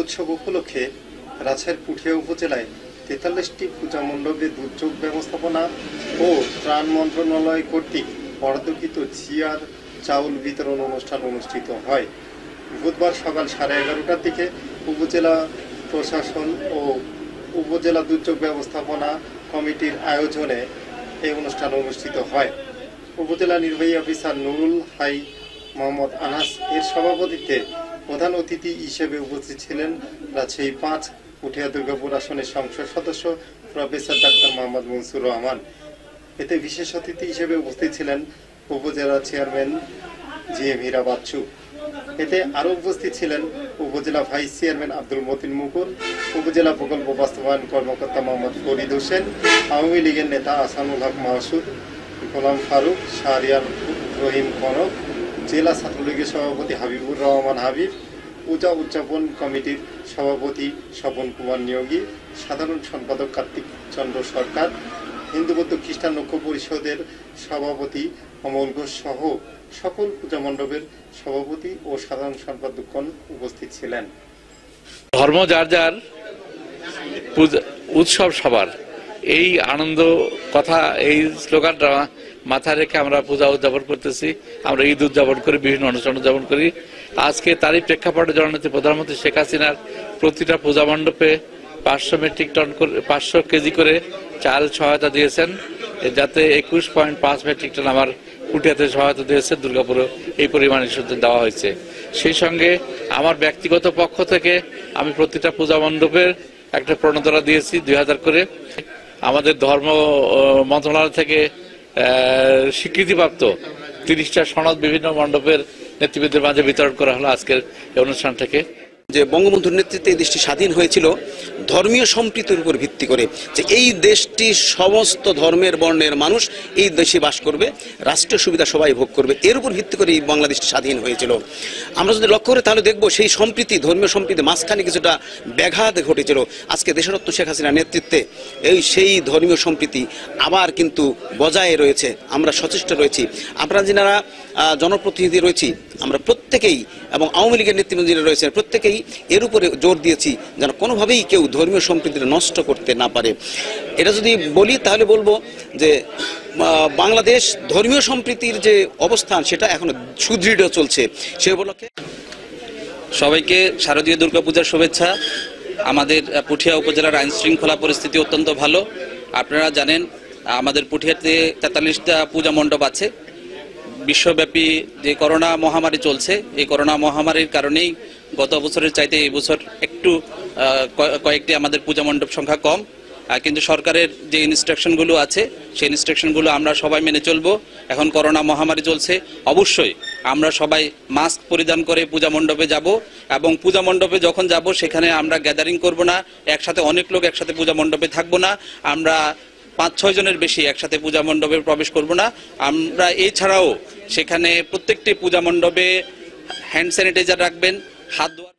উৎসব উপলক্ষে রাজশাহীর পুঠিয়া উপজেলায় ৪৩টি পূজা মণ্ডপে দুর্যোগ ব্যবস্থাপনা ও ত্রাণ মন্ত্রণালয় কর্তৃক পরাদ্রকৃত চিয়ার চাউল বিতরণ অনুষ্ঠান অনুষ্ঠিত হয়। বুধবার সকাল 11:30টার দিকে উপজেলা প্রশাসন ও উপজেলা দুর্যোগ ব্যবস্থাপনা কমিটির আয়োজনে এই অনুষ্ঠান অনুষ্ঠিত হয়। উপজেলা নির্বাহী অফিসার নুরুল হাই মোহাম্মদ আনাস এর সভাপতিত্বে প্রধান অতিথি হিসেবে উপস্থিত ছিলেন রাজশাহী ৫ পুঠিয়া দুর্গাপুর আসনের সংসদ সদস্য প্রফেসর ডাক্তার মোহাম্মদ মনসুর রহমান। এতে বিশেষ অতিথি হিসেবে উপস্থিত ছিলেন উপজেলা চেয়ারম্যান জিএম হীরা বাচ্চু। এতে আরও উপস্থিত ছিলেন উপজেলা ভাইস চেয়ারম্যান আব্দুল মতিন মুকুল, উপজেলা প্রকল্প বাস্তবায়ন কর্মকর্তা মোহাম্মদ ফরিদ হোসেন, আওয়ামী লীগের নেতা আসানুল হক মাহসুদ, গোলাম ফারুক, শাহরিয়ার রহিম কনক, জেলা ছাত্রলীগের সভাপতি হাবিবুর রহমান হাবিব, পূজা উদযাপন কমিটির সভাপতি স্বপন কুমার নিয়োগী, সাধারণ সম্পাদক কার্তিক চন্দ্র সরকার, হিন্দু বৌদ্ধ খ্রিস্টান ঐক্য পরিষদের সভাপতি অমল ঘোষ সহ সকল পূজা মণ্ডপের সভাপতি ও সাধারণ সম্পাদকগণ উপস্থিত ছিলেন। ধর্ম যার যার, উৎসব সবার, এই আনন্দ কথা, এই স্লোগানটা মাথায় রেখে আমরা পূজা উদযাপন করতেছি। আমরা ঈদ উদযাপন করি, বিভিন্ন অনুষ্ঠান উদযাপন করি। আজকে তারই প্রেক্ষাপটে জননেত্রী প্রধানমন্ত্রী শেখ হাসিনার প্রতিটা পূজা মণ্ডপে 500 মেট্রিক টন করে 500 কেজি করে চাল সহায়তা দিয়েছেন, যাতে 21.5 মেট্রিক টন আমার পুঠিয়াতে সহায়তা দিয়েছে। দুর্গাপুরে এই পরিমাণ দেওয়া হয়েছে। সেই সঙ্গে আমার ব্যক্তিগত পক্ষ থেকে আমি প্রতিটা পূজা মণ্ডপের একটা প্রণোদনা দিয়েছি 2000 করে। আমাদের ধর্ম মন্ত্রণালয় থেকে স্বীকৃতিপ্রাপ্ত 30টা সনদ বিভিন্ন মণ্ডপের নেতৃবৃন্দের মাঝে বিতরণ করা হলো আজকের এই অনুষ্ঠান থেকে। যে বঙ্গবন্ধুর নেতৃত্বে এই দেশটি স্বাধীন হয়েছিল ধর্মীয় সম্প্রীতির উপর ভিত্তি করে, যে এই দেশটি সমস্ত ধর্মের বর্ণের মানুষ এই দেশে বাস করবে, রাষ্ট্রীয় সুবিধা সবাই ভোগ করবে, এর উপর ভিত্তি করে এই বাংলাদেশটি স্বাধীন হয়েছিল। আমরা যদি লক্ষ্য করি তাহলে দেখব সেই সম্প্রীতি, ধর্মীয় সম্প্রীতি মাঝখানে কিছুটা ব্যাঘাত ঘটেছিল। আজকে দেশরত্ন শেখ হাসিনার নেতৃত্বে সেই ধর্মীয় সম্প্রীতি আবার কিন্তু বজায় রয়েছে। আমরা সচেষ্ট রয়েছি, আমরা যারা জনপ্রতিনিধি রয়েছি আমরা প্রত্যেকেই, এবং আওয়ামী লীগের নেতৃবৃন্দ যারা রয়েছে প্রত্যেকেই এর উপরে জোর দিয়েছি যেন কোনোভাবেই কেউ ধর্মীয় সম্প্রীতি নষ্ট করতে না পারে। এটা যদি বলি তাহলে বলবো যে বাংলাদেশ ধর্মীয় সম্প্রীতির যে অবস্থান সেটা এখনো সুদৃঢ় চলছে। সে উপলক্ষে সবাইকে শারদীয় দুর্গাপূজার শুভেচ্ছা। আমাদের পুঠিয়া উপজেলার আইন শৃঙ্খলা পরিস্থিতি অত্যন্ত ভালো। আপনারা জানেন আমাদের পুঠিয়াতে 43টা পূজা মণ্ডপ আছে। বিশ্বব্যাপী যে করোনা মহামারী চলছে, এই করোনা মহামারীর কারণেই গত বছরের চাইতে এই বছর একটু কয়েকটি আমাদের পূজা মণ্ডপ সংখ্যা কম, কিন্তু সরকারের যে ইনস্ট্রাকশনগুলো আছে সেই ইনস্ট্রাকশনগুলো আমরা সবাই মেনে চলবো। এখন করোনা মহামারী চলছে, অবশ্যই আমরা সবাই মাস্ক পরিধান করে পূজা মণ্ডপে যাব, এবং পূজা মণ্ডপে যখন যাব সেখানে আমরা গ্যাদারিং করব না, একসাথে অনেক লোক একসাথে পূজা মণ্ডপে থাকবো না, আমরা 5-6 জনের বেশি একসাথে পূজা মণ্ডপে প্রবেশ করব না। আমরা এছাড়াও সেখানে প্রত্যেকটি পূজা মণ্ডপে হ্যান্ড স্যানিটাইজার রাখবেন, হাত ধোয়ার